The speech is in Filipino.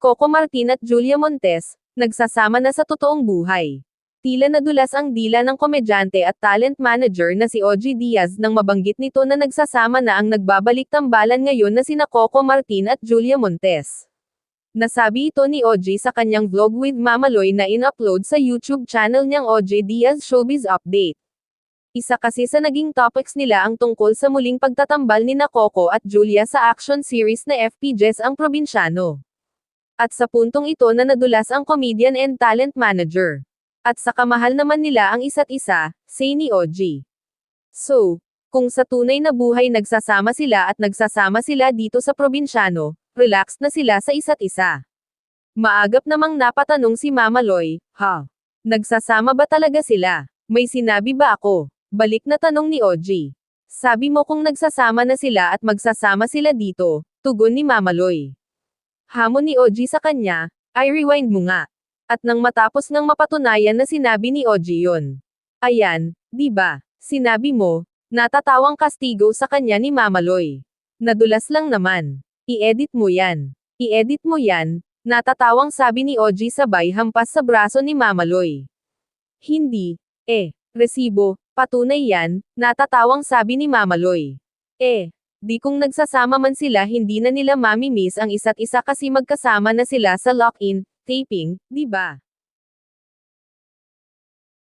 Coco Martin at Julia Montes, nagsasama na sa totoong buhay. Tila nadulas ang dila ng komedyante at talent manager na si Ogie Diaz nang mabanggit nito na nagsasama na ang nagbabalik tambalan ngayon na sina Coco Martin at Julia Montes. Nasabi ito ni Ogie sa kanyang vlog with Mama Loy na in-upload sa YouTube channel niyang Ogie Diaz Showbiz Update. Isa kasi sa naging topics nila ang tungkol sa muling pagtatambal ni na Coco at Julia sa action series na FPJs ang Probinsyano. At sa puntong ito na nadulas ang comedian and talent manager. At sa kamahal naman nila ang isa't isa, say ni Ogie. So, kung sa tunay na buhay nagsasama sila dito sa Probinsyano, relaxed na sila sa isa't isa. Maagap namang napatanong si Mama Loy, ha? Nagsasama ba talaga sila? May sinabi ba ako? Balik na tanong ni Ogie. Sabi mo kung nagsasama na sila at magsasama sila dito, tugon ni Mama Loy. Hamon ni Ogie sa kanya, ay rewind mo nga. At nang matapos ngang mapatunayan na sinabi ni Ogie yun. Ayan, di ba? Sinabi mo, natatawang kastigo sa kanya ni Mama Loy. Nadulas lang naman. I-edit mo yan. I-edit mo yan, natatawang sabi ni Ogie sabay hampas sa braso ni Mama Loy. Hindi. Resibo, patunay yan, natatawang sabi ni Mama Loy. Di kung nagsasama man sila hindi na nila mami-miss ang isa't isa kasi magkasama na sila sa lock-in taping, di ba?